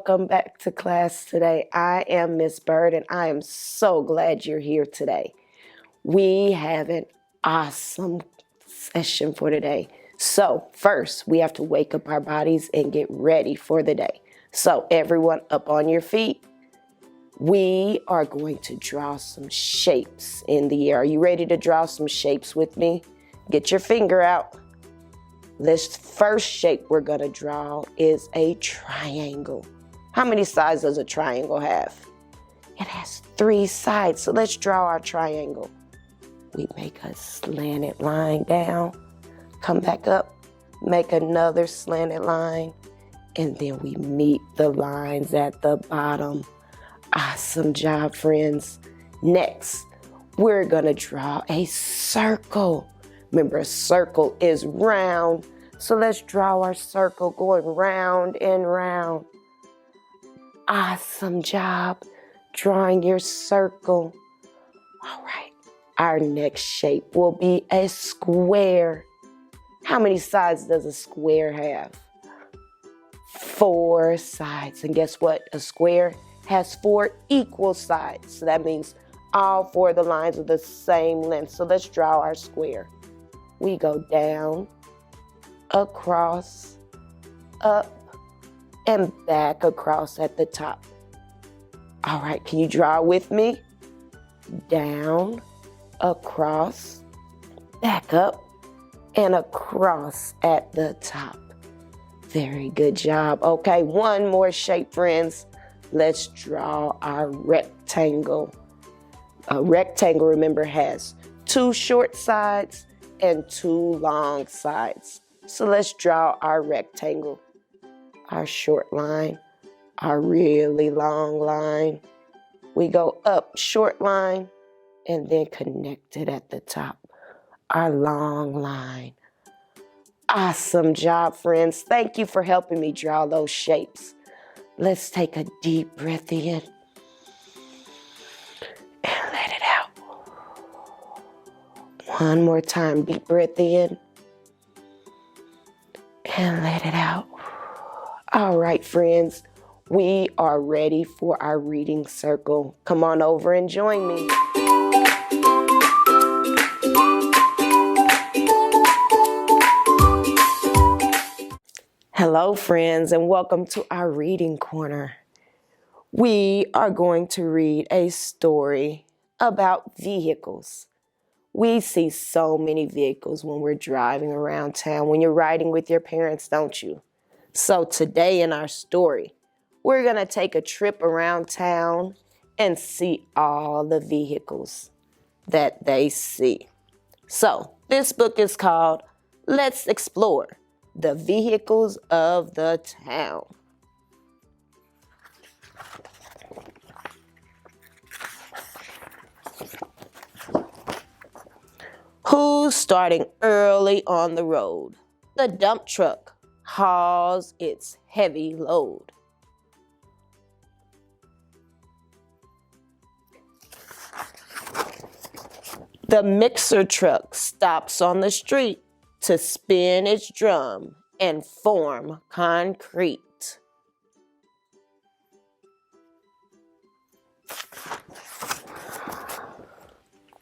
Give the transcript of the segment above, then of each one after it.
welcome back to class today. I am Miss Bird and I am so glad you're here today. We have an awesome session for today. So first, we have to wake up our bodies and get ready for the day. So everyone up on your feet. We are going to draw some shapes in the air. Are you ready to draw some shapes with me? Get your finger out. This first shape we're going to draw is a triangle. How many sides does a triangle have? It has 3 sides, so let's draw our triangle. We make a slanted line down, come back up, make another slanted line, and then we meet the lines at the bottom. Awesome job, friends. Next, we're going to draw a circle. Remember, a circle is round, so let's draw our circle going round and round. Awesome job drawing your circle. All right, our next shape will be a square. How many sides does a square have? 4 sides, and guess what? A square has 4 equal sides, so that means all 4 of the lines are the same length. So let's draw our square. We go down, across, up, and back across at the top. All right, can you draw with me? Down, across, back up, and across at the top. Very good job. Okay, one more shape, friends. Let's draw our rectangle. A rectangle, remember, has 2 short sides and 2 long sides. So let's draw our rectangle. Our short line, our really long line. We go up, short line, and then connect it at the top. Our long line. Awesome job, friends. Thank you for helping me draw those shapes. Let's take a deep breath in and let it out. One more time, deep breath in and let it out. All right, friends, we are ready for our reading circle. Come on over and join me. Hello, friends, and welcome to our reading corner. We are going to read a story about vehicles. We see so many vehicles when we're driving around town, when you're riding with your parents, don't you? So today in our story, we're going to take a trip around town and see all the vehicles that they see. So this book is called Let's Explore the Vehicles of the Town. Who's starting early on the road? The dump truck hauls its heavy load. The mixer truck stops on the street to spin its drum and form concrete.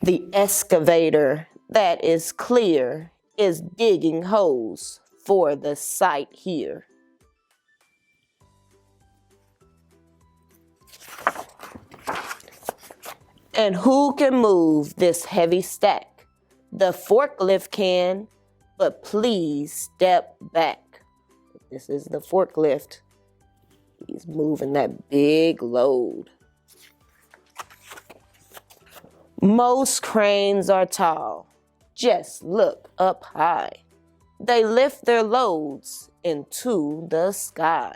The excavator that is clear is digging holes for the site here. And who can move this heavy stack? The forklift can, but please step back. This is the forklift. He's moving that big load. Most cranes are tall. Just look up high. They lift their loads into the sky.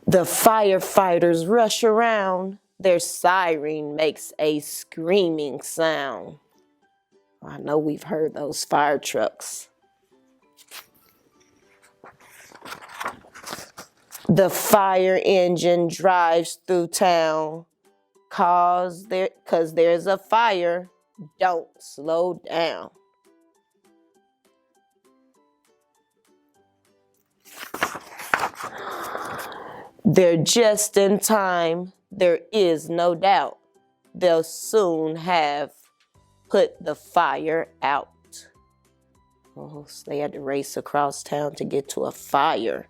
The firefighters rush around. Their siren makes a screaming sound. I know we've heard those fire trucks. The fire engine drives through town. 'Cause there's a fire, don't slow down. They're just in time. There is no doubt. They'll soon have put the fire out. Oh, so they had to race across town to get to a fire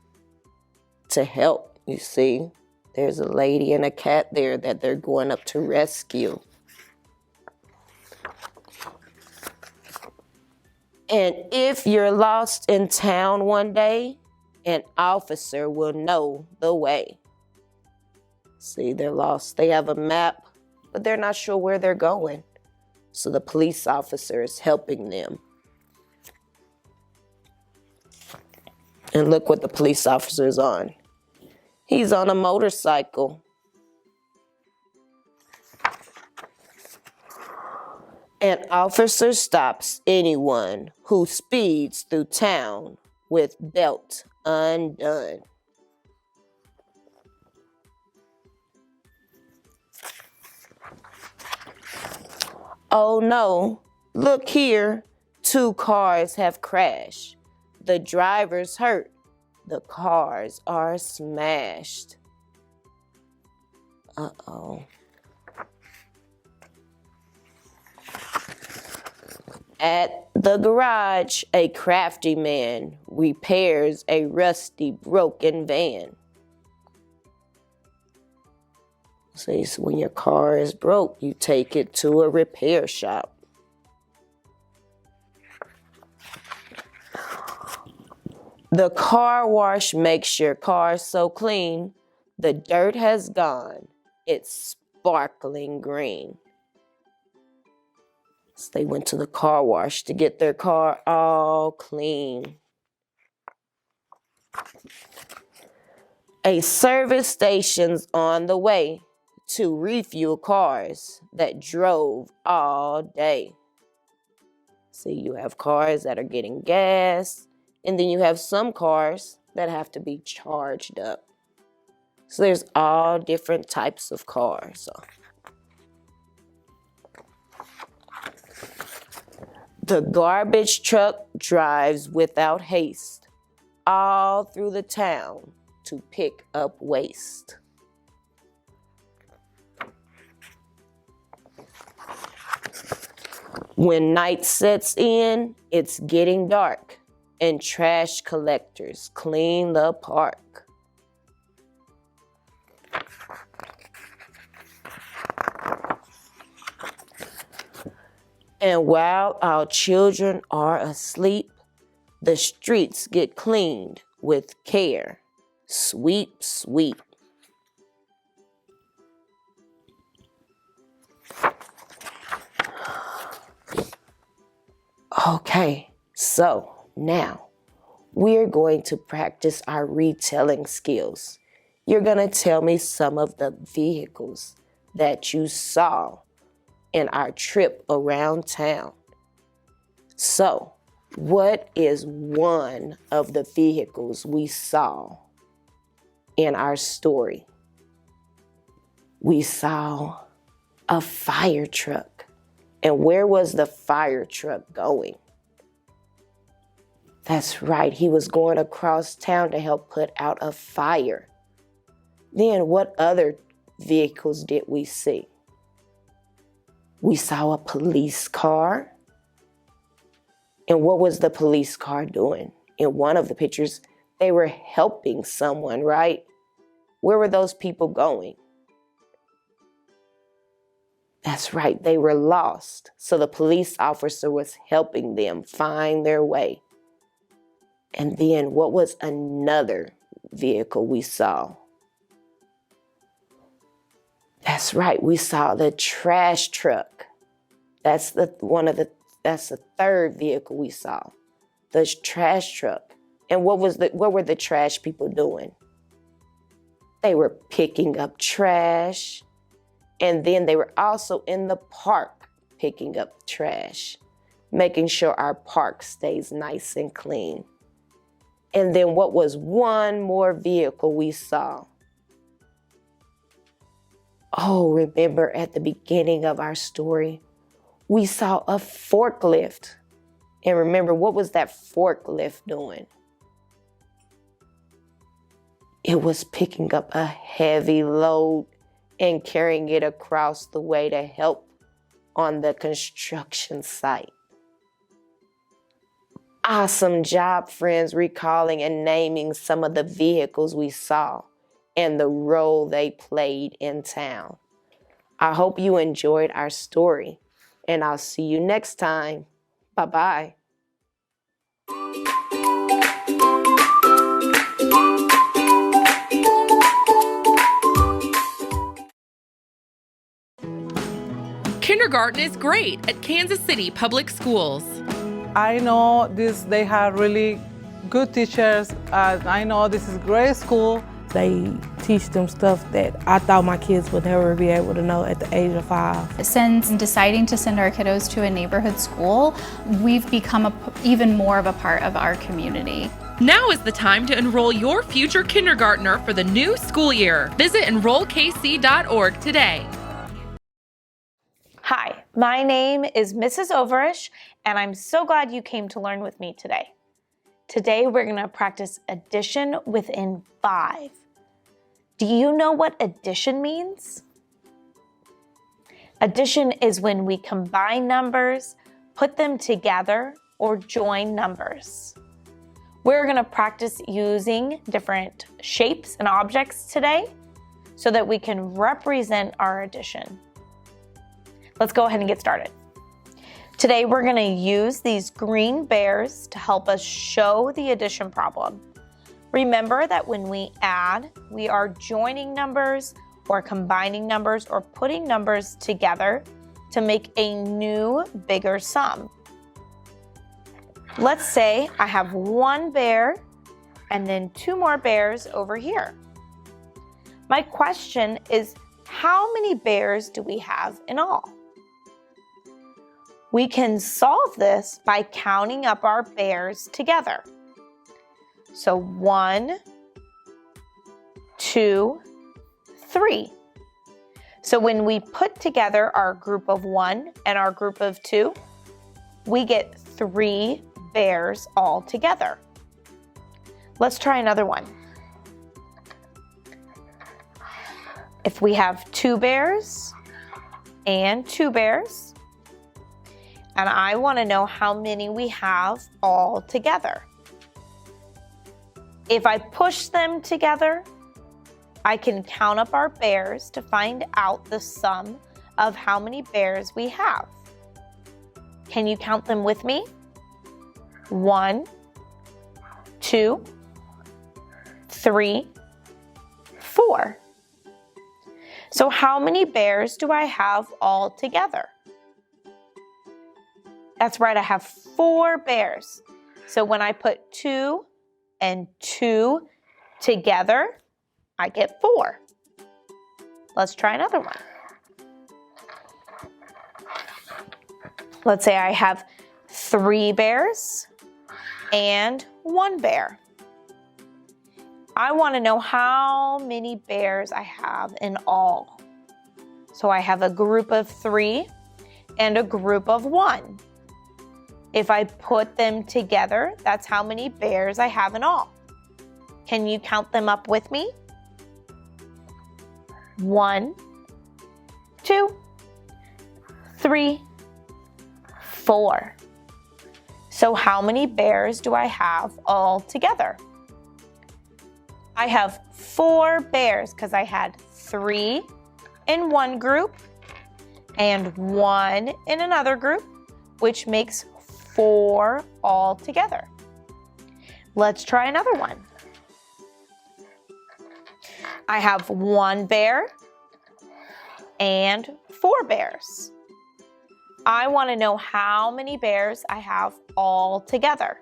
to help, you see. There's a lady and a cat there that they're going up to rescue. And if you're lost in town one day, an officer will know the way. See, they're lost. They have a map, but they're not sure where they're going. So the police officer is helping them. And look what the police officer is on. He's on a motorcycle. An officer stops anyone who speeds through town with belt undone. Oh no, look here, 2 cars have crashed. The driver's hurt. The cars are smashed. Uh-oh. At the garage, a crafty man repairs a rusty, broken van. See, so when your car is broke, you take it to a repair shop. The car wash makes your car so clean, the dirt has gone. It's sparkling green. So they went to the car wash to get their car all clean. A service station's on the way to refuel cars that drove all day. See, you have cars that are getting gas, and then you have some cars that have to be charged up. So there's all different types of cars. The garbage truck drives without haste all through the town to pick up waste. When night sets in, it's getting dark, and trash collectors clean the park. And while our children are asleep, the streets get cleaned with care. Sweep, sweep. Okay, so now we're going to practice our retelling skills. You're going to tell me some of the vehicles that you saw in our trip around town. So, what is one of the vehicles we saw in our story? We saw a fire truck. And where was the fire truck going? That's right, he was going across town to help put out a fire. Then what other vehicles did we see? We saw a police car. And what was the police car doing? In one of the pictures, they were helping someone, right? Where were those people going? That's right, they were lost. So the police officer was helping them find their way. And then what was another vehicle we saw? That's right, we saw the trash truck. That's the third vehicle we saw. The trash truck. And what were the trash people doing? They were picking up trash. And then they were also in the park picking up trash, making sure our park stays nice and clean. And then what was one more vehicle we saw? Oh, remember at the beginning of our story, we saw a forklift. And remember, what was that forklift doing? It was picking up a heavy load and carrying it across the way to help on the construction site. Awesome job, friends, recalling and naming some of the vehicles we saw and the role they played in town. I hope you enjoyed our story, and I'll see you next time. Bye-bye. Kindergarten is great at Kansas City Public Schools. I know they have really good teachers. I know this is a great school. They teach them stuff that I thought my kids would never be able to know at the age of 5. Since deciding to send our kiddos to a neighborhood school, we've become even more of a part of our community. Now is the time to enroll your future kindergartner for the new school year. Visit enrollkc.org today. Hi, my name is Mrs. Overish, and I'm so glad you came to learn with me today. Today we're going to practice addition within 5. Do you know what addition means? Addition is when we combine numbers, put them together, or join numbers. We're going to practice using different shapes and objects today so that we can represent our addition. Let's go ahead and get started. Today we're going to use these green bears to help us show the addition problem. Remember that when we add, we are joining numbers or combining numbers or putting numbers together to make a new, bigger sum. Let's say I have 1 bear and then 2 more bears over here. My question is, how many bears do we have in all? We can solve this by counting up our bears together. So 1, 2, 3. So when we put together our group of 1 and our group of 2, we get 3 bears all together. Let's try another one. If we have 2 bears and 2 bears, and I want to know how many we have all together. If I push them together, I can count up our bears to find out the sum of how many bears we have. Can you count them with me? 1, 2, 3, 4. So how many bears do I have all together? That's right, I have 4 bears. So when I put 2 and 2 together, I get 4. Let's try another one. Let's say I have 3 bears and 1 bear. I want to know how many bears I have in all. So I have a group of 3 and a group of 1. If I put them together, that's how many bears I have in all. Can you count them up with me? 1, 2, 3, 4. So how many bears do I have all together? I have 4 bears because I had 3 in one group and 1 in another group, which makes 4 all together. Let's try another one. I have 1 bear and 4 bears. I want to know how many bears I have all together.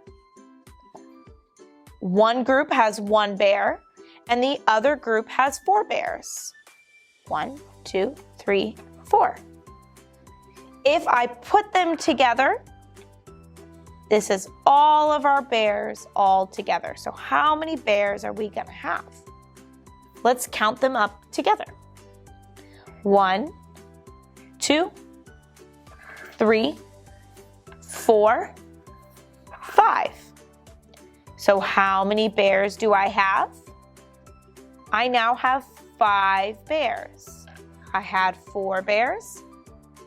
One group has 1 bear and the other group has 4 bears. 1, 2, 3, 4. If I put them together, this is all of our bears all together. So how many bears are we going to have? Let's count them up together. 1, 2, 3, 4, 5. So how many bears do I have? I now have 5 bears. I had 4 bears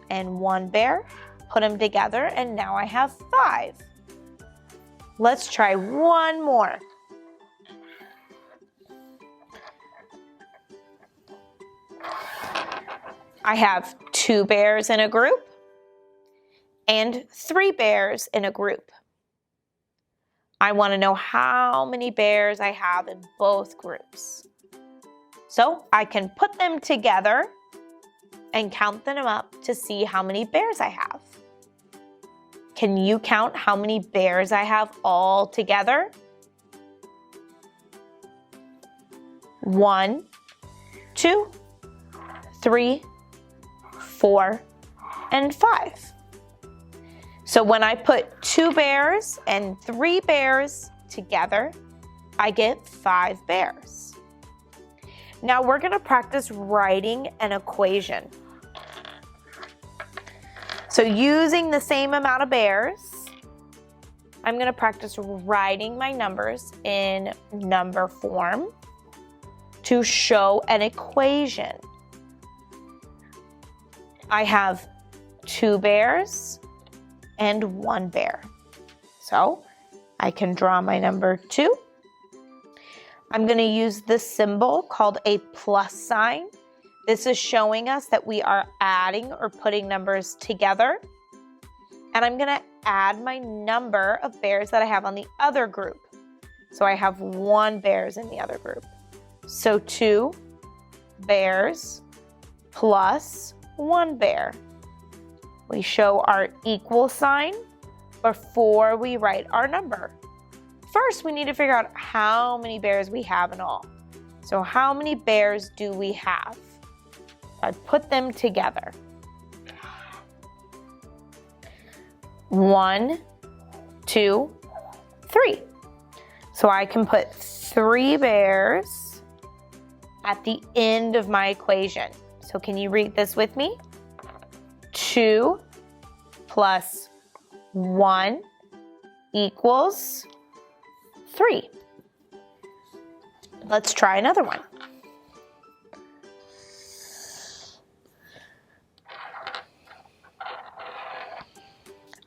and 1 bear. Put them together and now I have 5. Let's try one more. I have 2 bears in a group and 3 bears in a group. I want to know how many bears I have in both groups. So I can put them together and count them up to see how many bears I have. Can you count how many bears I have all together? 1, 2, 3, 4, and 5. So when I put 2 bears and 3 bears together, I get 5 bears. Now we're going to practice writing an equation. So using the same amount of bears, I'm going to practice writing my numbers in number form to show an equation. I have 2 bears and 1 bear. So I can draw my number 2. I'm going to use this symbol called a plus sign. This is showing us that we are adding or putting numbers together. And I'm going to add my number of bears that I have on the other group. So I have 1 bears in the other group. So 2 bears plus 1 bear. We show our equal sign before we write our number. First, we need to figure out how many bears we have in all. So how many bears do we have? I put them together. 1, 2, 3. So I can put 3 bears at the end of my equation. So can you read this with me? 2 plus 1 equals 3. Let's try another one.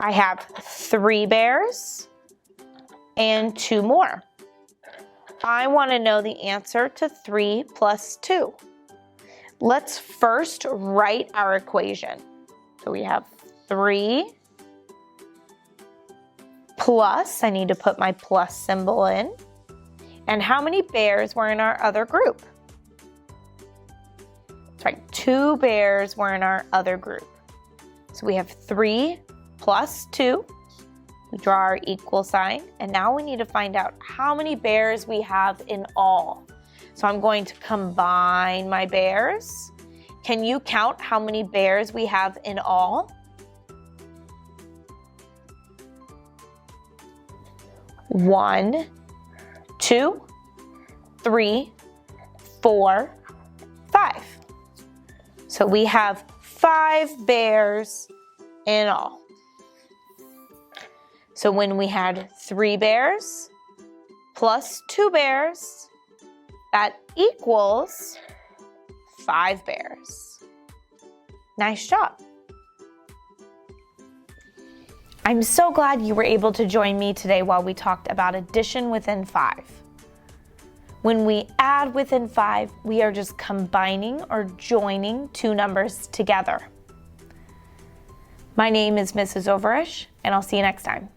I have 3 bears and 2 more. I want to know the answer to 3 plus 2. Let's first write our equation. So we have 3 plus, I need to put my plus symbol in. And how many bears were in our other group? That's right, 2 bears were in our other group. So we have 3 plus 2. We draw our equal sign. And now we need to find out how many bears we have in all. So I'm going to combine my bears. Can you count how many bears we have in all? 1, 2, 3, 4, 5. So we have 5 bears in all. So when we had 3 bears plus 2 bears, that equals 5 bears. Nice job. I'm so glad you were able to join me today while we talked about addition within 5. When we add within 5, we are just combining or joining 2 numbers together. My name is Mrs. Overish, and I'll see you next time.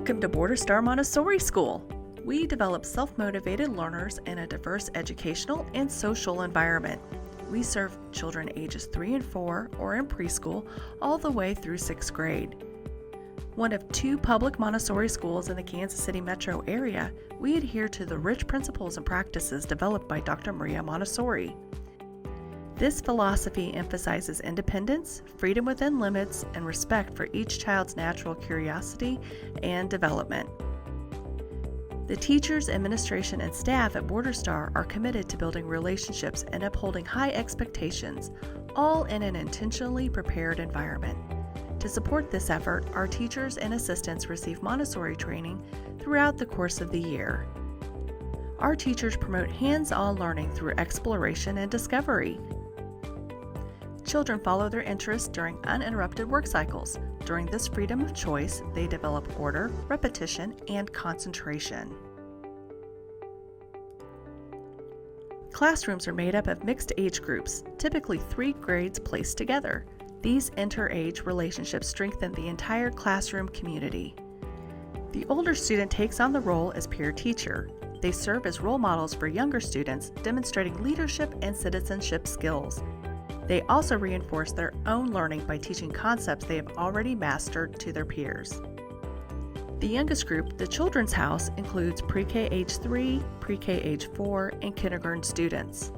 Welcome to Border Star Montessori School. We develop self-motivated learners in a diverse educational and social environment. We serve children ages 3 and 4 or in preschool all the way through 6th grade. One of 2 public Montessori schools in the Kansas City metro area, we adhere to the rich principles and practices developed by Dr. Maria Montessori. This philosophy emphasizes independence, freedom within limits, and respect for each child's natural curiosity and development. The teachers, administration, and staff at Border Star are committed to building relationships and upholding high expectations, all in an intentionally prepared environment. To support this effort, our teachers and assistants receive Montessori training throughout the course of the year. Our teachers promote hands-on learning through exploration and discovery. Children follow their interests during uninterrupted work cycles. During this freedom of choice, they develop order, repetition, and concentration. Classrooms are made up of mixed age groups, typically 3 grades placed together. These inter-age relationships strengthen the entire classroom community. The older student takes on the role as peer teacher. They serve as role models for younger students, demonstrating leadership and citizenship skills. They also reinforce their own learning by teaching concepts they have already mastered to their peers. The youngest group, the Children's House, includes pre-K age 3, pre-K age 4, and kindergarten students.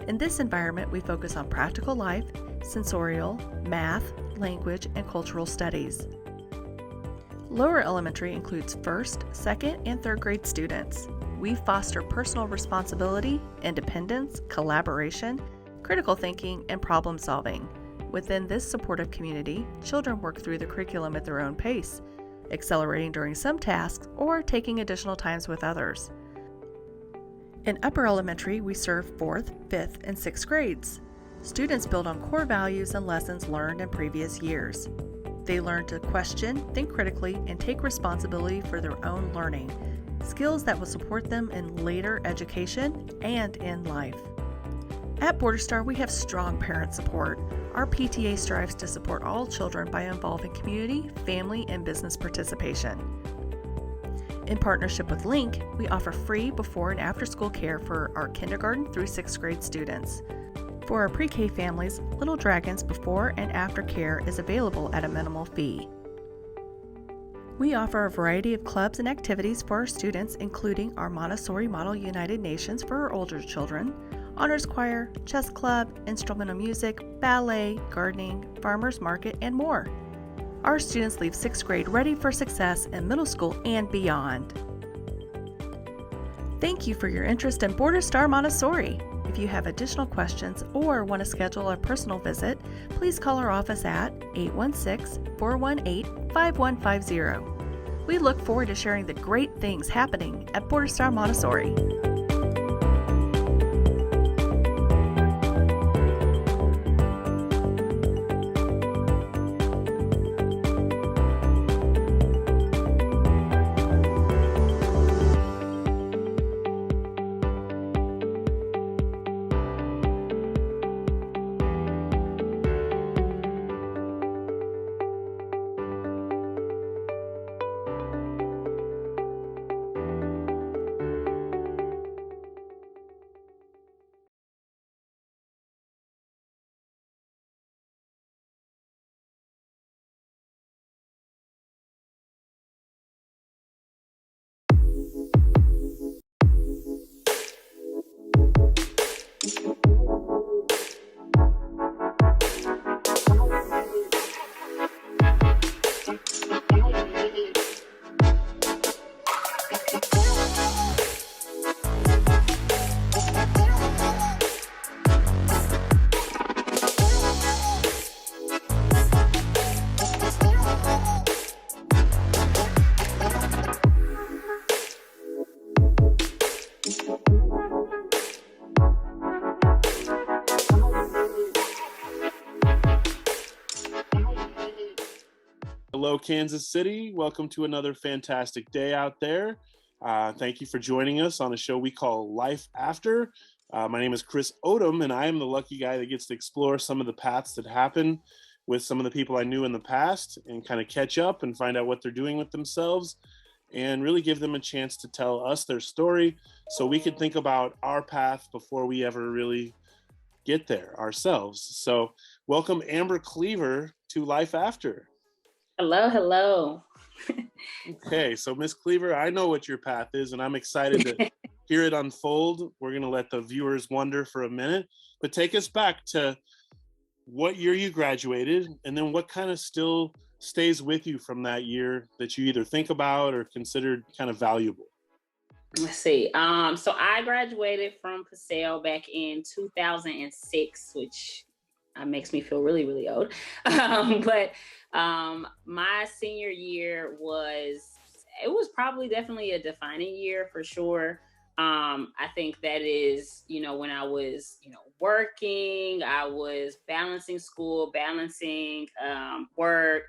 In this environment, we focus on practical life, sensorial, math, language, and cultural studies. Lower elementary includes 1st, 2nd, and 3rd grade students. We foster personal responsibility, independence, collaboration, critical thinking, and problem solving. Within this supportive community, children work through the curriculum at their own pace, accelerating during some tasks or taking additional times with others. In upper elementary, we serve 4th, 5th, and 6th grades. Students build on core values and lessons learned in previous years. They learn to question, think critically, and take responsibility for their own learning, skills that will support them in later education and in life. At Border Star, we have strong parent support. Our PTA strives to support all children by involving community, family, and business participation. In partnership with Link, we offer free before and after school care for our kindergarten through 6th grade students. For our pre-K families, Little Dragons before and after care is available at a minimal fee. We offer a variety of clubs and activities for our students, including our Montessori Model United Nations for our older children, honors choir, chess club, instrumental music, ballet, gardening, farmers market, and more. Our students leave 6th grade ready for success in middle school and beyond. Thank you for your interest in Border Star Montessori. If you have additional questions or want to schedule a personal visit, please call our office at 816-418-5150. We look forward to sharing the great things happening at Border Star Montessori. Hello, Kansas City. Welcome to another fantastic day out there. Thank you for joining us on a show we call Life After. My name is Chris Odom, and I am the lucky guy that gets to explore some of the paths that happen with some of the people I knew in the past and kind of catch up and find out what they're doing with themselves and really give them a chance to tell us their story so we could think about our path before we ever really get there ourselves. So welcome Amber Cleaver to Life After. Hello, hello. Okay, so Miss Cleaver, I know what your path is and I'm excited to hear it unfold. We're going to let the viewers wonder for a minute, but take us back to what year you graduated and then what kind of still stays with you from that year that you either think about or considered kind of valuable. Let's see. So I graduated from Paseo back in 2006, which makes me feel really, really old. But my senior year was probably definitely a defining year for sure. I think that is, when I was, working, I was balancing school, balancing work,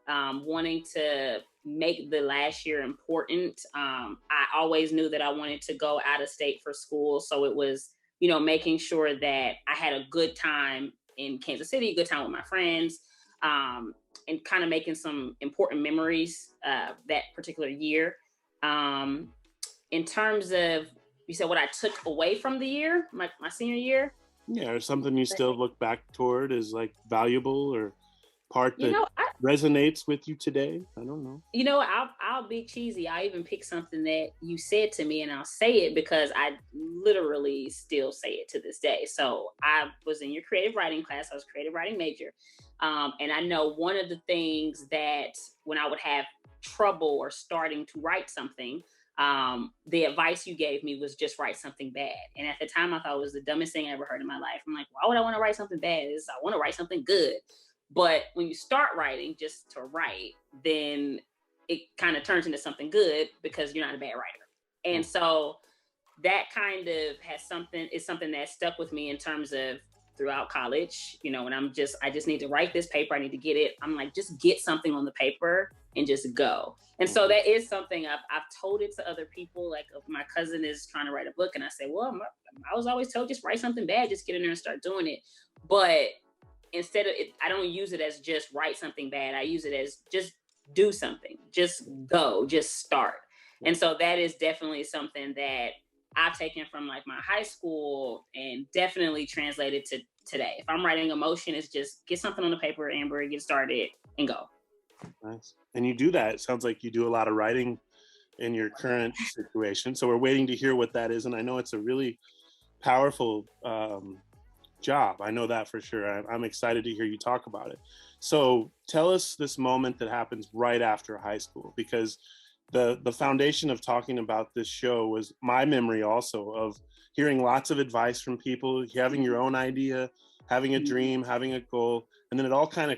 wanting to make the last year important. I always knew that I wanted to go out of state for school. So it was, making sure that I had a good time in Kansas City, a good time with my friends, and kind of making some important memories that particular year. In terms of, you said what I took away from the year, my senior year? Yeah, or something you still look back toward as like valuable or part that resonates with you today? I don't know. I'll be cheesy. I even pick something that you said to me and I'll say it because I literally still say it to this day. So I was in your creative writing class. I was a creative writing major. And I know one of the things that when I would have trouble or starting to write something, the advice you gave me was just write something bad. And at the time I thought it was the dumbest thing I ever heard in my life. I'm like, why would I want to write something bad? I want to write something good. But when you start writing just to write, then it kind of turns into something good because you're not a bad writer. And so that kind of is something that stuck with me in terms of throughout college, when I just need to write this paper. I need to get it. I'm like, just get something on the paper and just go. And so that is something I've told it to other people. Like if my cousin is trying to write a book and I say, well, I was always told just write something bad, just get in there and start doing it. But instead of it, I don't use it as just write something bad. I use it as just do something, just go, just start. And so that is definitely something that I've taken from like my high school and definitely translated to today. If I'm writing emotion, it's just get something on the paper, Amber, get started and go. Nice. And you do that. It sounds like you do a lot of writing in your current situation. So we're waiting to hear what that is. And I know it's a really powerful job. I know that for sure. I'm excited to hear you talk about it. So tell us this moment that happens right after high school, because the foundation of talking about this show was my memory also of hearing lots of advice from people, having your own idea, having a dream, having a goal, and then it all kind of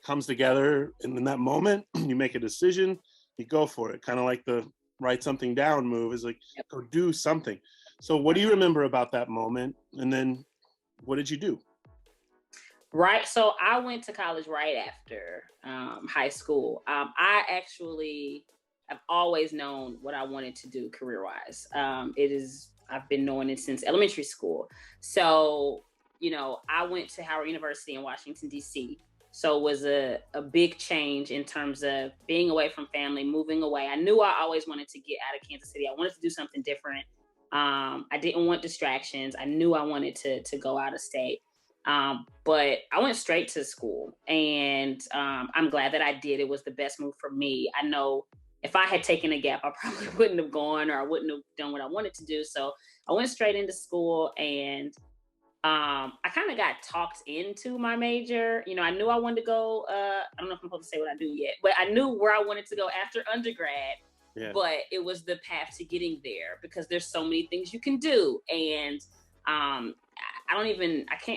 comes together. And in that moment, you make a decision, you go for it. Kind of like the write something down move is like, go do something. So what do you remember about that moment? And then what did you do? Right. So I went to college right after high school. I actually have always known what I wanted to do career-wise. I've been knowing it since elementary school. So, I went to Howard University in Washington, D.C. So it was a big change in terms of being away from family, moving away. I knew I always wanted to get out of Kansas City. I wanted to do something different. I didn't want distractions. I knew I wanted to go out of state. But I went straight to school and I'm glad that I did. It was the best move for me. I know if I had taken a gap, I probably wouldn't have gone or I wouldn't have done what I wanted to do. So I went straight into school and I kind of got talked into my major. I knew I wanted to go, I don't know if I'm supposed to say what I do yet, but I knew where I wanted to go after undergrad. Yeah. But it was the path to getting there because there's so many things you can do. And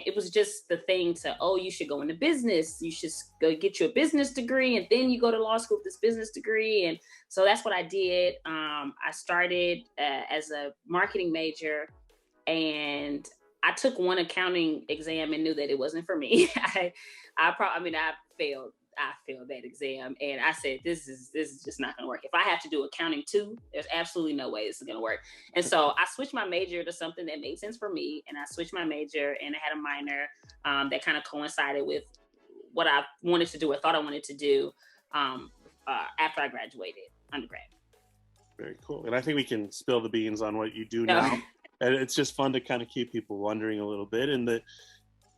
it was just the thing to, you should go into business. You should go get you a business degree and then you go to law school with this business degree. And so that's what I did. I started as a marketing major and I took one accounting exam and knew that it wasn't for me. I failed. I failed that exam and I said, this is just not going to work. If I have to do accounting too, there's absolutely no way this is going to work. And so I switched my major to something that made sense for me. And I switched my major and I had a minor that kind of coincided with what I wanted to do or thought I wanted to do after I graduated undergrad. Very cool. And I think we can spill the beans on what you do No. now. And it's just fun to kind of keep people wondering a little bit. And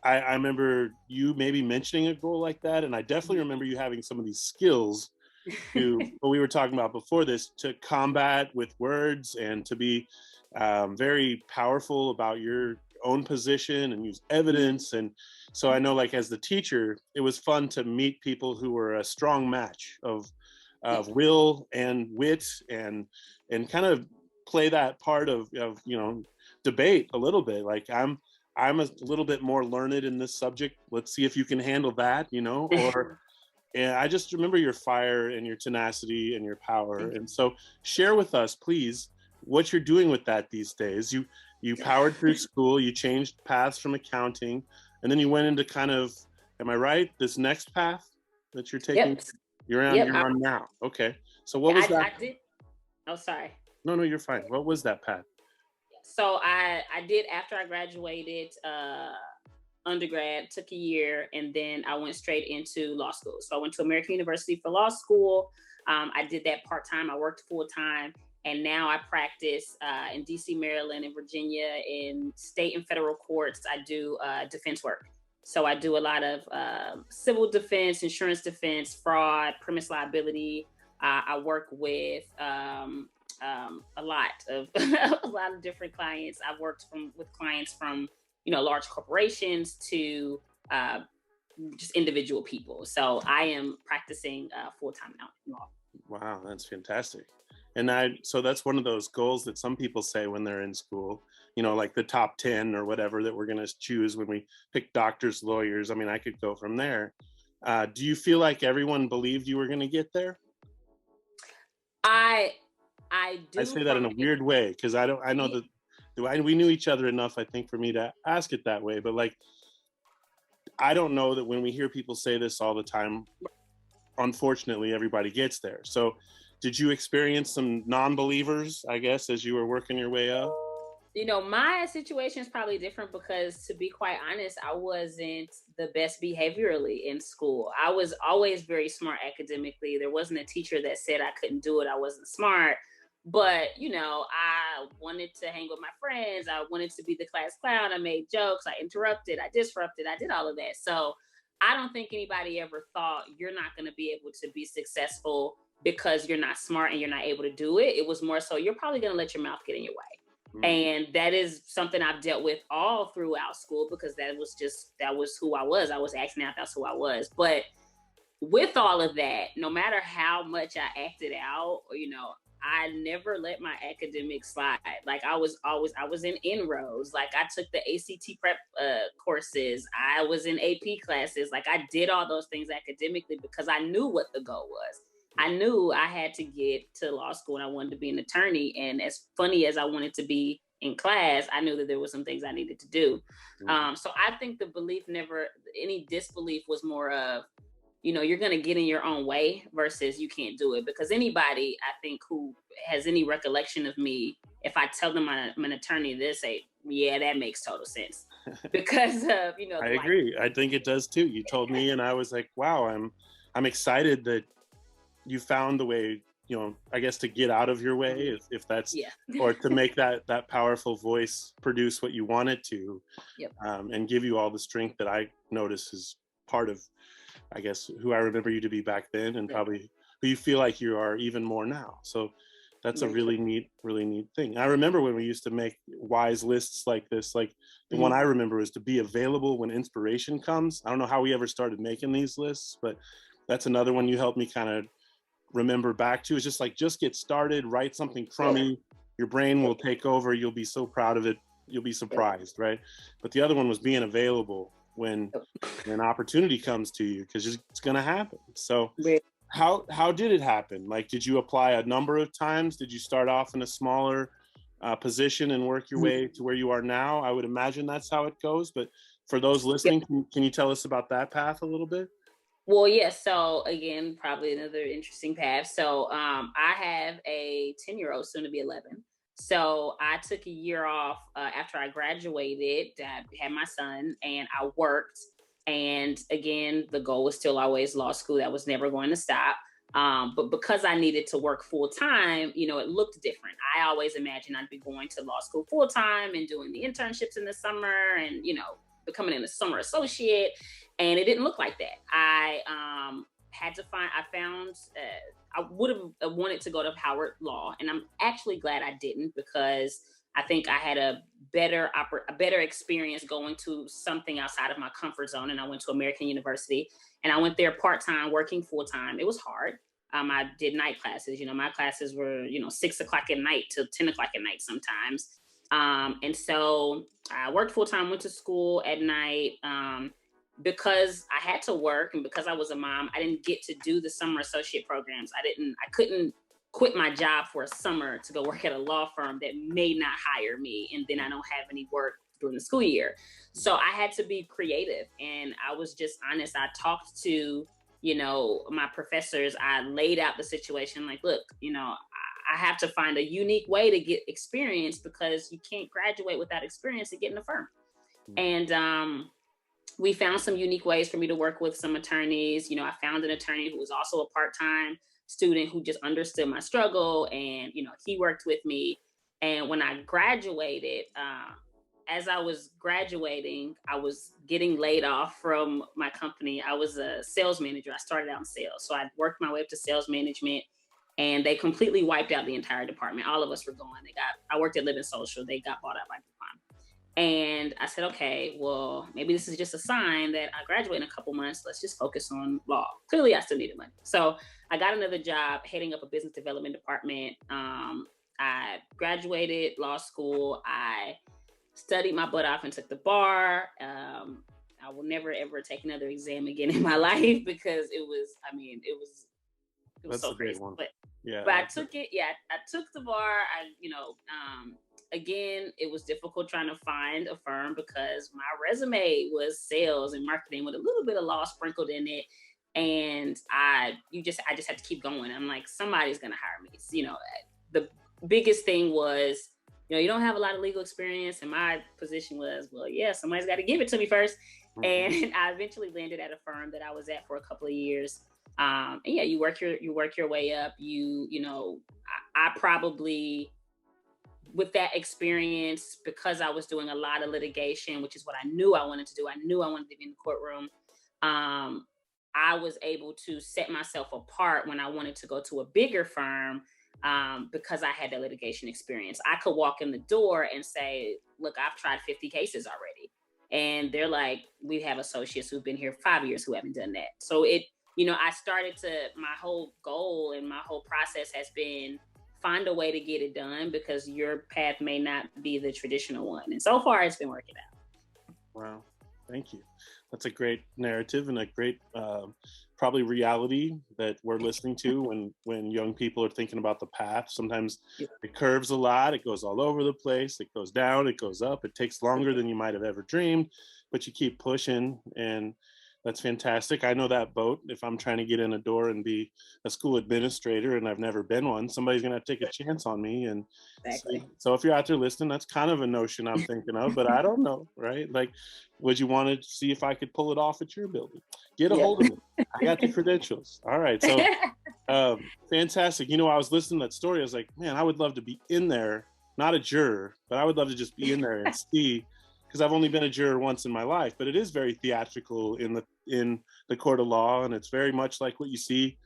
I remember you maybe mentioning a goal like that. And I definitely remember you having some of these skills to what we were talking about before this, to combat with words and to be very powerful about your own position and use evidence. And so I know, like, as the teacher, it was fun to meet people who were a strong match of will and wit, and kind of play that part of debate a little bit. Like, I'm a little bit more learned in this subject. Let's see if you can handle that, or and I just remember your fire and your tenacity and your power. And so share with us, please, what you're doing with that these days. You powered through school, you changed paths from accounting, and then you went into kind of, am I right, this next path that you're taking? Yep. You're on now. Okay. So what was that? I did. Oh, sorry. No, you're fine. What was that path? So I did, after I graduated undergrad, took a year, and then I went straight into law school. So I went to American University for law school. I did that part-time. I worked full-time. And now I practice in DC, Maryland, and Virginia, in state and federal courts. I do defense work. So I do a lot of civil defense, insurance defense, fraud, premise liability. I work with a lot of different clients. I've worked with clients from large corporations to just individual people. So I am practicing full-time now in law. Wow, that's fantastic. And so that's one of those goals that some people say when they're in school, like the top 10 or whatever that we're going to choose when we pick doctors, lawyers. I mean, I could go from there. Do you feel like everyone believed you were going to get there? I do. I say that in a weird way, because I know that we knew each other enough, I think, for me to ask it that way. But like, I don't know that when we hear people say this all the time, unfortunately, everybody gets there. So did you experience some non-believers, I guess, as you were working your way up? My situation is probably different because, to be quite honest, I wasn't the best behaviorally in school. I was always very smart academically. There wasn't a teacher that said I couldn't do it. I wasn't smart. But, I wanted to hang with my friends. I wanted to be the class clown. I made jokes. I interrupted. I disrupted. I did all of that. So I don't think anybody ever thought you're not going to be able to be successful because you're not smart and you're not able to do it. It was more so, you're probably going to let your mouth get in your way. Mm-hmm. And that is something I've dealt with all throughout school, because that was who I was. I was acting out. That's who I was. But with all of that, no matter how much I acted out, I never let my academics slide. Like, I was in inroads. Like, I took the ACT prep courses. I was in AP classes. Like, I did all those things academically because I knew what the goal was. I knew I had to get to law school and I wanted to be an attorney. And as funny as I wanted to be in class, I knew that there were some things I needed to do. Mm-hmm. So I think the belief any disbelief was more of, you're going to get in your own way versus you can't do it. Because anybody, I think, who has any recollection of me, if I tell them I'm an attorney, they'll say, yeah, that makes total sense. Because of, I agree. I think it does too. You told me and I was like, wow, I'm excited that you found the way, I guess, to get out of your way, if that's, or to make that powerful voice produce what you want it to, and give you all the strength that I notice is part of, I guess, who I remember you to be back then, and probably who you feel like you are even more now. So that's a really neat thing. I remember when we used to make wise lists like this, like the one I remember was to be available when inspiration comes. I don't know how we ever started making these lists, but that's another one you helped me kind of remember back to. Is just get started, write something crummy, your brain will take over, you'll be so proud of it, you'll be surprised, right? But the other one was being available when an opportunity comes to you, because it's going to happen. So how did it happen? Like, did you apply a number of times? Did you start off in a smaller position and work your way to where you are now? I would imagine that's how it goes. But for those listening, can you tell us about that path a little bit? Well, yes. So again, probably another interesting path. So I have a 10-year-old, soon to be 11. So I took a year off after I graduated. I had my son, and I worked. And again, the goal was still always law school. That was never going to stop. But because I needed to work full time, you know, it looked different. I always imagined I'd be going to law school full time and doing the internships in the summer and, you know, becoming a summer associate. And it didn't look like that. I would have wanted to go to Howard Law. And I'm actually glad I didn't, because I think I had a better experience going to something outside of my comfort zone. And I went to American University, and I went there part-time, working full-time. It was hard. I did night classes. You know, my classes were, 6 o'clock at night till 10 o'clock at night sometimes. And so I worked full-time, went to school at night. Because I had to work and because I was a mom, I didn't get to do the summer associate programs. I couldn't quit my job for a summer to go work at a law firm that may not hire me, and then I don't have any work during the school year. So I had to be creative, and I was just honest. I talked to, my professors. I laid out the situation like, look, I have to find a unique way to get experience, because you can't graduate without experience to get in a firm. And we found some unique ways for me to work with some attorneys. I found an attorney who was also a part-time student who just understood my struggle, and, he worked with me. And when I graduated, as I was graduating, I was getting laid off from my company. I was a sales manager. I started out in sales. So I worked my way up to sales management, and they completely wiped out the entire department. All of us were gone. I worked at Living Social. They got bought out by DuPont. And I said, okay, well, maybe this is just a sign that I graduate in a couple months. Let's just focus on law. Clearly, I still needed money. So I got another job heading up a business development department. I graduated law school. I studied my butt off and took the bar. I will never, ever take another exam again in my life, because it was That's so a great crazy. one. But I took it. Yeah, I took the bar. Again, it was difficult trying to find a firm, because my resume was sales and marketing with a little bit of law sprinkled in it. And I just had to keep going. I'm like, somebody's going to hire me. The biggest thing was, you don't have a lot of legal experience. And my position was, well, yeah, somebody's got to give it to me first. Mm-hmm. And I eventually landed at a firm that I was at for a couple of years. And yeah, you work your way up. I probably, with that experience, because I was doing a lot of litigation, which is what I knew I wanted to do. I knew I wanted to be in the courtroom. I was able to set myself apart when I wanted to go to a bigger firm, because I had that litigation experience. I could walk in the door and say, look, I've tried 50 cases already. And they're like, we have associates who've been here 5 years who haven't done that. So my whole goal and my whole process has been, find a way to get it done, because your path may not be the traditional one. And so far, it's been working out. Wow. Thank you. That's a great narrative and a great, probably reality that we're listening to when young people are thinking about the path. Sometimes it curves a lot. It goes all over the place. It goes down. It goes up. It takes longer than you might have ever dreamed, but you keep pushing, and that's fantastic. I know that boat. If I'm trying to get in a door and be a school administrator and I've never been one, somebody's going to take a chance on me. And exactly. So if you're out there listening, that's kind of a notion I'm thinking of, but I don't know, right? Like, would you want to see if I could pull it off at your building? Get a hold of me. I got the credentials. All right. So fantastic. I was listening to that story. I was like, man, I would love to be in there, not a juror, but I would love to just be in there and see, because I've only been a juror once in my life, but it is very theatrical in the court of law, and it's very much like what you see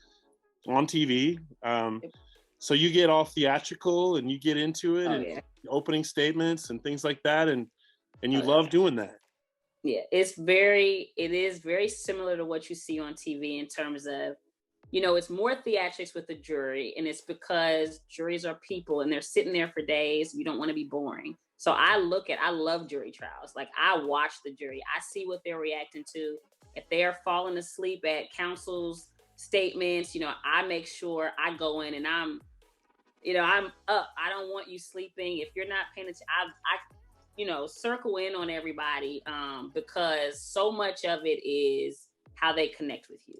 on TV. So you get all theatrical and you get into it, opening statements and things like that, and you love doing that. Yeah, it is very similar to what you see on TV in terms of, it's more theatrics with the jury, and it's because juries are people and they're sitting there for days. You don't want to be boring. So I love jury trials. Like, I watch the jury. I see what they're reacting to. If they're falling asleep at counsel's statements, I make sure I go in and I'm up. I don't want you sleeping. If you're not paying attention, I circle in on everybody, because so much of it is how they connect with you.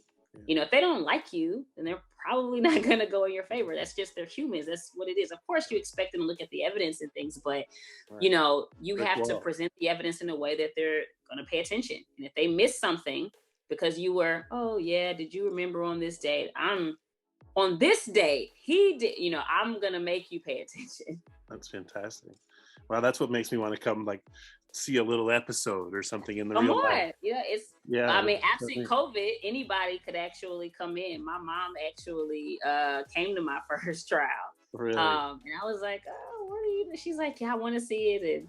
If they don't like you, then they're probably not going to go in your favor. That's just, they're humans. That's what it is. Of course, you expect them to look at the evidence and things, but, you have to present the evidence in a way that they're going to pay attention. And if they miss something because you were, oh yeah, did you remember on this day? On this day, he did, I'm going to make you pay attention. That's fantastic. Wow, that's what makes me want to come see a little episode or something in the Come real on. life. Yeah, I mean, absent COVID, anybody could actually come in. My mom actually came to my first trial. Really? And I was like, oh, what are you? She's like, yeah, I want to see it.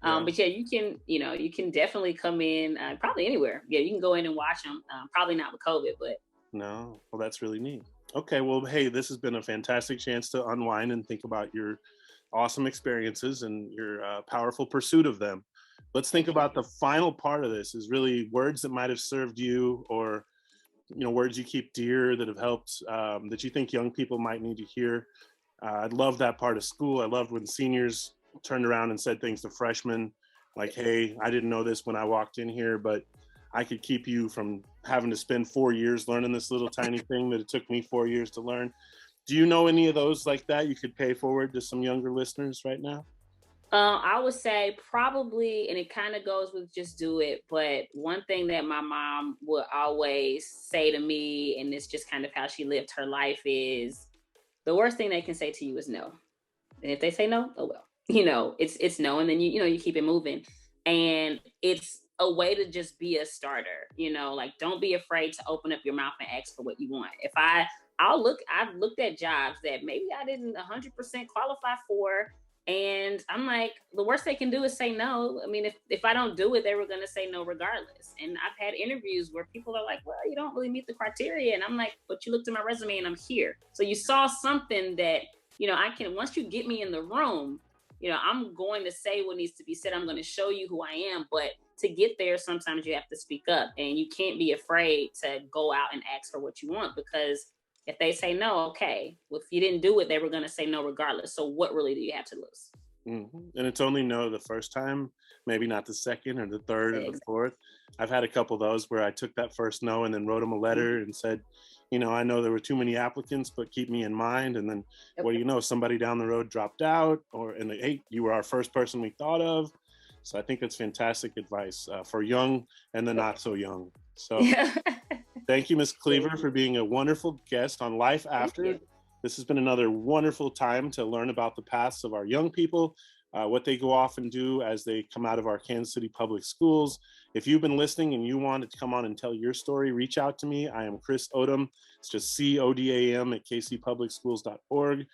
And but yeah, you can definitely come in probably anywhere. Yeah, you can go in and watch them. Probably not with COVID, but no. Well, that's really neat. Okay, well, hey, this has been a fantastic chance to unwind and think about your awesome experiences and your powerful pursuit of them. Let's think about the final part of this is really words that might have served you, or words you keep dear that have helped, that you think young people might need to hear. I love that part of school. I loved when seniors turned around and said things to freshmen like, hey, I didn't know this when I walked in here, but I could keep you from having to spend 4 years learning this little tiny thing that it took me 4 years to learn. Do you know any of those like that you could pay forward to some younger listeners right now? I would say probably, and it kind of goes with just do it. But one thing that my mom would always say to me, and it's just kind of how she lived her life, is the worst thing they can say to you is no. And if they say no, oh well, it's no. And then you keep it moving. And it's a way to just be a starter, don't be afraid to open up your mouth and ask for what you want. I've looked at jobs that maybe I didn't 100% qualify for. And I'm like, the worst they can do is say no. I mean, if I don't do it, they were going to say no regardless. And I've had interviews where people are like, well, you don't really meet the criteria. And I'm like, but you looked at my resume and I'm here. So you saw something that, once you get me in the room, I'm going to say what needs to be said. I'm going to show you who I am. But to get there, sometimes you have to speak up, and you can't be afraid to go out and ask for what you want, because if they say no, okay, well, if you didn't do it, they were going to say no regardless. So what really do you have to lose? Mm-hmm. And it's only no the first time, maybe not the second or the third or the fourth. I've had a couple of those where I took that first no and then wrote them a letter and said, I know there were too many applicants, but keep me in mind. And then, somebody down the road dropped out, hey, you were our first person we thought of. So I think that's fantastic advice for young and the not so young. So thank you, Ms. Cleaver, for being a wonderful guest on Life After. This has been another wonderful time to learn about the paths of our young people, what they go off and do as they come out of our Kansas City public schools. If you've been listening and you wanted to come on and tell your story, reach out to me. I am Chris Odom. It's just CODAM at kcpublicschools.org.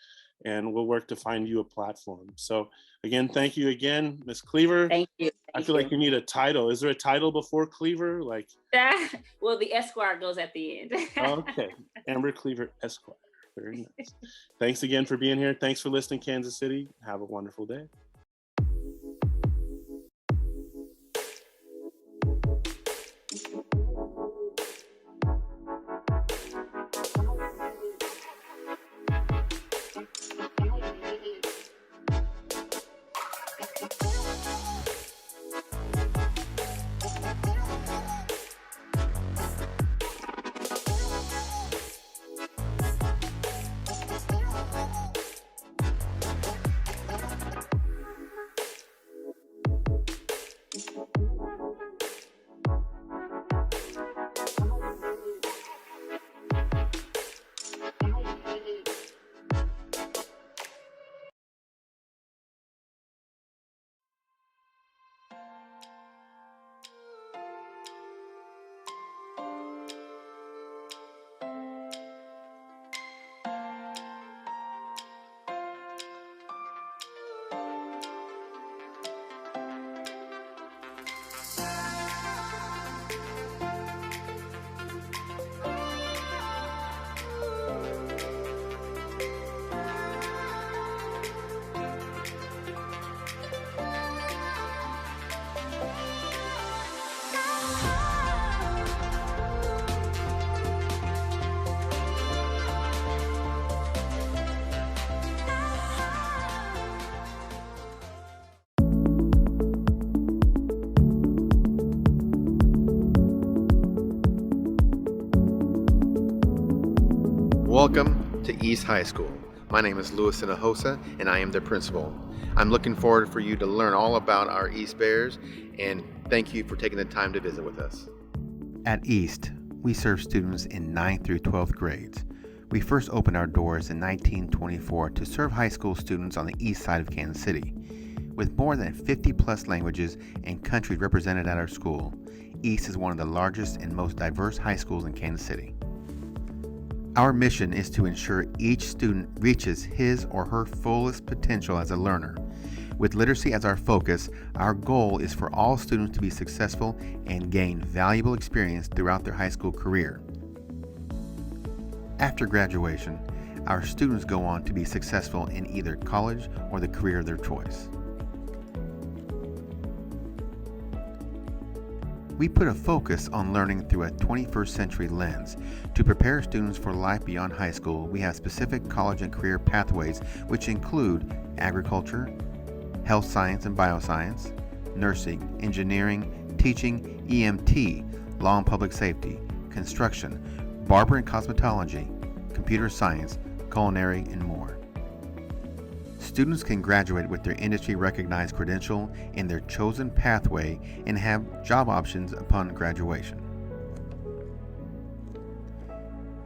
And we'll work to find you a platform. So again, thank you again, Ms. Cleaver. Thank you. I feel like you need a title. Is there a title before Cleaver? Well, the Esquire goes at the end. Okay. Amber Cleaver, Esquire. Very nice. Thanks again for being here. Thanks for listening, Kansas City. Have a wonderful day. Welcome to East High School. My name is Louis Sinahosa, and I am the principal. I'm looking forward for you to learn all about our East Bears and Thank you for taking the time to visit with us. At East, we serve students in 9th through 12th grades. We first opened our doors in 1924 to serve high school students on the east side of Kansas City. With more than 50 plus languages and countries represented at our school, East is one of the largest and most diverse high schools in Kansas City. Our mission is to ensure each student reaches his or her fullest potential as a learner. With literacy as our focus, our goal is for all students to be successful and gain valuable experience throughout their high school career. After graduation, our students go on to be successful in either college or the career of their choice. We put a focus on learning through a 21st century lens. To prepare students for life beyond high school, we have specific college and career pathways which include agriculture, health science and bioscience, nursing, engineering, teaching, EMT, law and public safety, construction, barber and cosmetology, computer science, culinary, and more. Students can graduate with their industry-recognized credential in their chosen pathway and have job options upon graduation.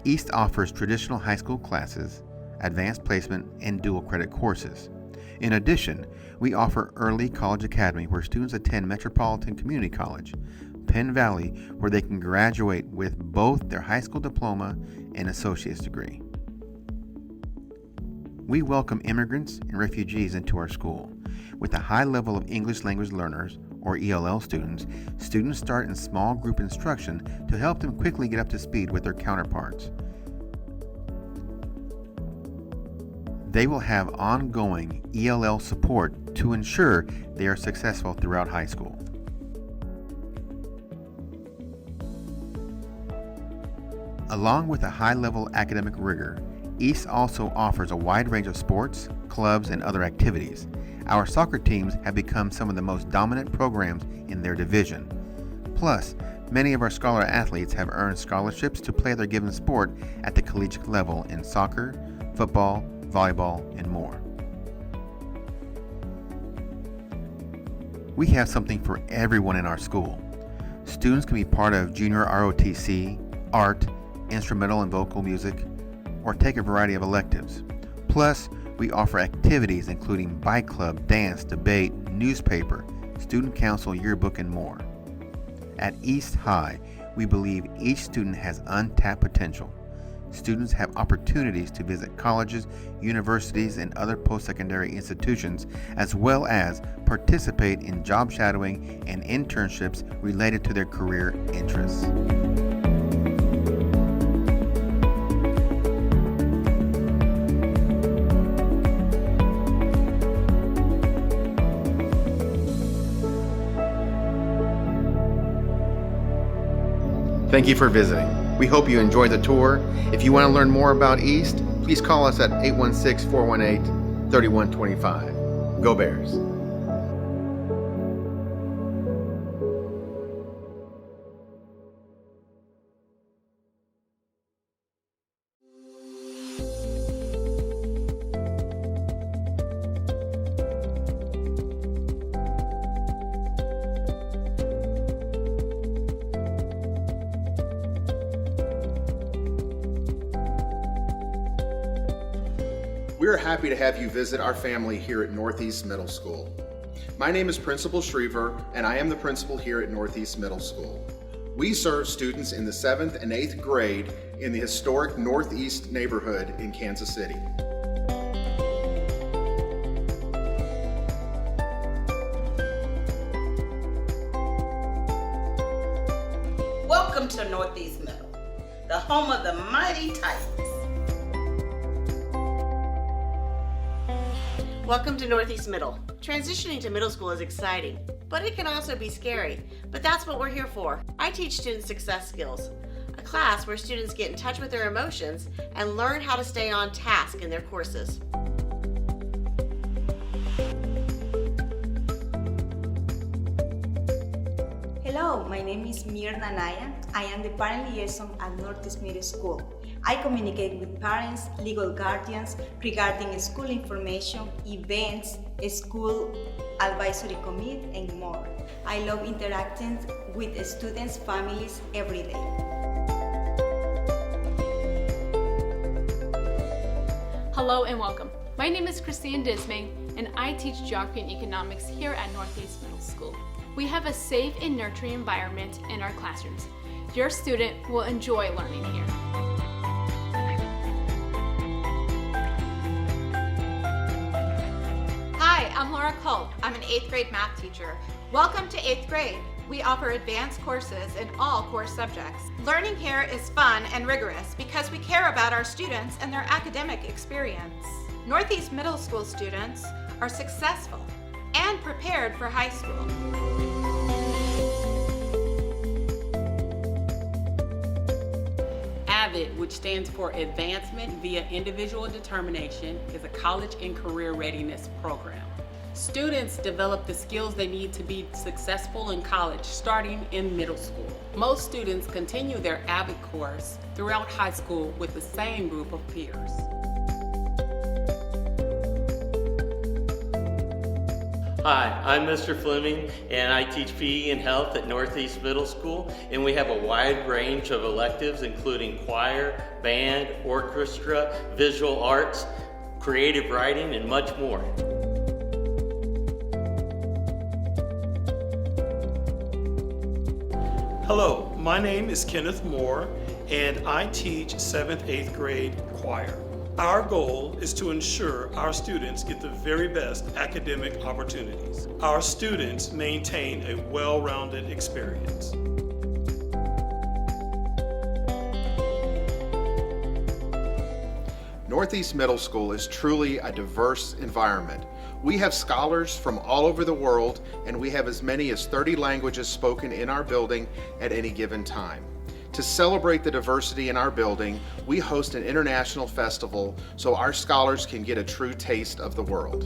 East offers traditional high school classes, advanced placement, and dual credit courses. In addition, we offer Early College Academy where students attend Metropolitan Community College, Penn Valley, where they can graduate with both their high school diploma and associate's degree. We welcome immigrants and refugees into our school. With a high level of English language learners, or ELL students, students start in small group instruction to help them quickly get up to speed with their counterparts. They will have ongoing ELL support to ensure they are successful throughout high school. Along with a high-level academic rigor, East also offers a wide range of sports, clubs, and other activities. Our soccer teams have become some of the most dominant programs in their division. Plus, many of our scholar athletes have earned scholarships to play their given sport at the collegiate level in soccer, football, volleyball, and more. We have something for everyone in our school. Students can be part of junior ROTC, art, instrumental and vocal music, or take a variety of electives. Plus, we offer activities including bike club, dance, debate, newspaper, student council, yearbook, and more. At East High, we believe each student has untapped potential. Students have opportunities to visit colleges, universities, and other post-secondary institutions, as well as participate in job shadowing and internships related to their career interests. Thank you for visiting. We hope you enjoyed the tour. If you want to learn more about East, please call us at 816-418-3125. Go Bears. We are happy to have you visit our family here at Northeast Middle School. My name is Principal Schriever, and I am the principal here at Northeast Middle School. We serve students in the 7th and 8th grade in the historic Northeast neighborhood in Kansas City. Welcome to Northeast Middle, the home of the mighty Titans. Welcome to Northeast Middle. Transitioning to middle school is exciting, but it can also be scary. But that's what we're here for. I teach student success skills, a class where students get in touch with their emotions and learn how to stay on task in their courses. Hello, my name is Mirna Naya. I am the parent liaison at Northeast Middle School. I communicate with parents, legal guardians regarding school information, events, school advisory committee, and more. I love interacting with students' families every day. Hello and welcome. My name is Christine Dismay, and I teach geography and economics here at Northeast Middle School. We have a safe and nurturing environment in our classrooms. Your student will enjoy learning here. Hi, I'm Laura Culp. I'm an 8th grade math teacher. Welcome to 8th grade. We offer advanced courses in all core subjects. Learning here is fun and rigorous because we care about our students and their academic experience. Northeast Middle School students are successful and prepared for high school. AVID, which stands for Advancement via Individual Determination, is a college and career readiness program. Students develop the skills they need to be successful in college starting in middle school. Most students continue their AVID course throughout high school with the same group of peers. Hi, I'm Mr. Fleming, and I teach PE and health at Northeast Middle School, and we have a wide range of electives including choir, band, orchestra, visual arts, creative writing, and much more. Hello, my name is Kenneth Moore, and I teach 7th, 8th grade choir. Our goal is to ensure our students get the very best academic opportunities. Our students maintain a well-rounded experience. Northeast Middle School is truly a diverse environment. We have scholars from all over the world, and we have as many as 30 languages spoken in our building at any given time. To celebrate the diversity in our building, we host an international festival so our scholars can get a true taste of the world.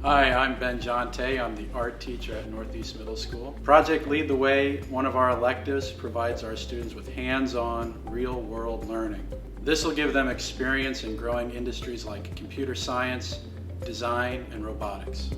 Hi, I'm Ben Jonte. I'm the art teacher at Northeast Middle School. Project Lead the Way, one of our electives, provides our students with hands-on, real-world learning. This will give them experience in growing industries like computer science, design, and robotics.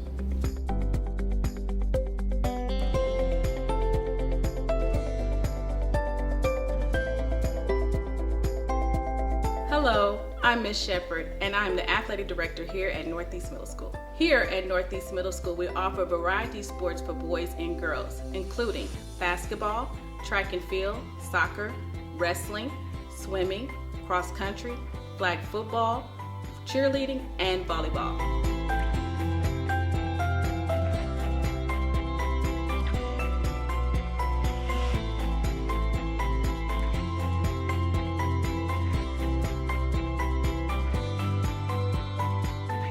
Hello, I'm Ms. Shepard, and I'm the athletic director here at Northeast Middle School. Here at Northeast Middle School, we offer variety sports for boys and girls, including basketball, track and field, soccer, wrestling, swimming, cross country, flag football, cheerleading, and volleyball.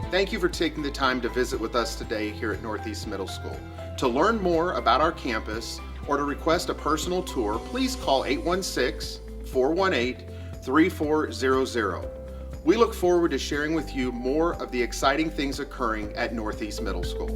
Thank you for taking the time to visit with us today here at Northeast Middle School. To learn more about our campus or to request a personal tour, please call 816-418-3400. We look forward to sharing with you more of the exciting things occurring at Northeast Middle School.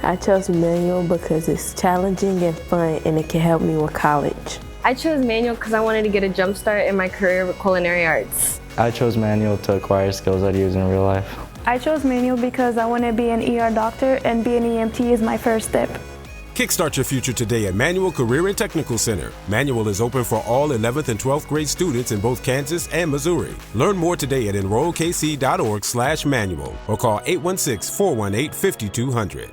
I chose manual because it's challenging and fun, and it can help me with college. I chose manual because I wanted to get a jump start in my career with culinary arts. I chose manual to acquire skills I'd use in real life. I chose manual because I want to be an ER doctor, and being an EMT is my first step. Kickstart your future today at Manual Career and Technical Center. Manual is open for all 11th and 12th grade students in both Kansas and Missouri. Learn more today at enrollkc.org/manual or call 816-418-5200.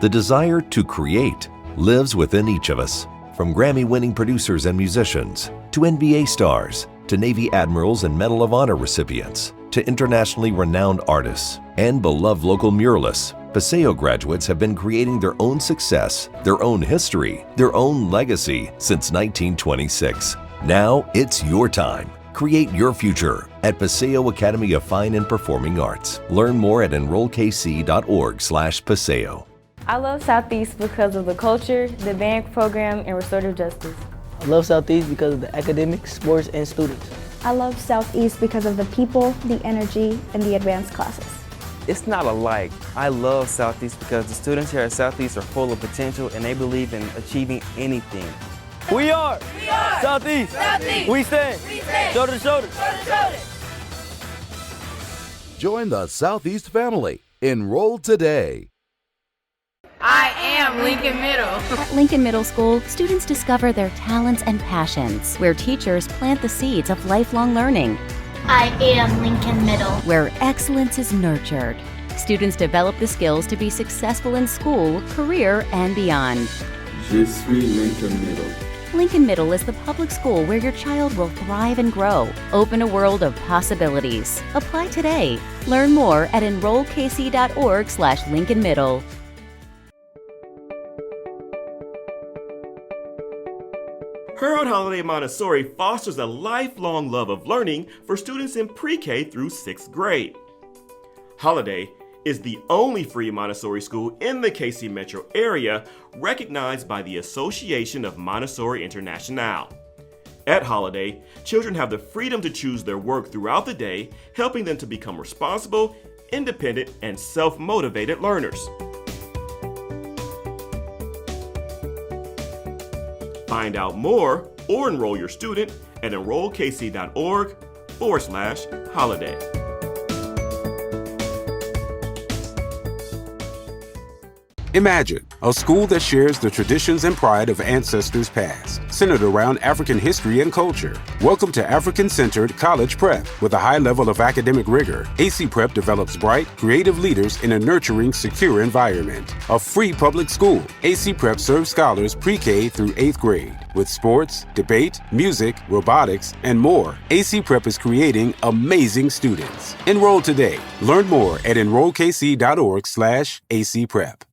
The desire to create lives within each of us. From Grammy-winning producers and musicians, to NBA stars, to Navy admirals and Medal of Honor recipients, to internationally renowned artists, and beloved local muralists, Paseo graduates have been creating their own success, their own history, their own legacy since 1926. Now it's your time. Create your future at Paseo Academy of Fine and Performing Arts. Learn more at enrollkc.org/Paseo. I love Southeast because of the culture, the band program, and restorative justice. I love Southeast because of the academics, sports, and students. I love Southeast because of the people, the energy, and the advanced classes. It's not alike. I love Southeast because the students here at Southeast are full of potential and they believe in achieving anything. We are Southeast. Southeast. We stand shoulder to shoulder. Join the Southeast family. Enroll today. I am Lincoln Middle. At Lincoln Middle School, students discover their talents and passions, where teachers plant the seeds of lifelong learning. I am Lincoln Middle. Where excellence is nurtured. Students develop the skills to be successful in school, career, and beyond. Je suis Lincoln Middle. Lincoln Middle is the public school where your child will thrive and grow. Open a world of possibilities. Apply today. Learn more at enrollkc.org/Lincoln Middle. Herald Holiday Montessori fosters a lifelong love of learning for students in pre-K through 6th grade. Holiday is the only free Montessori school in the KC metro area recognized by the Association of Montessori International. At Holiday, children have the freedom to choose their work throughout the day, helping them to become responsible, independent, and self-motivated learners. Find out more or enroll your student at enrollkc.org/holiday. Imagine a school that shares the traditions and pride of ancestors past, centered around African history and culture. Welcome to African-centered College Prep. With a high level of academic rigor, AC Prep develops bright, creative leaders in a nurturing, secure environment. A free public school, AC Prep serves scholars pre-K through 8th grade. With sports, debate, music, robotics, and more, AC Prep is creating amazing students. Enroll today. Learn more at enrollkc.org/AC Prep.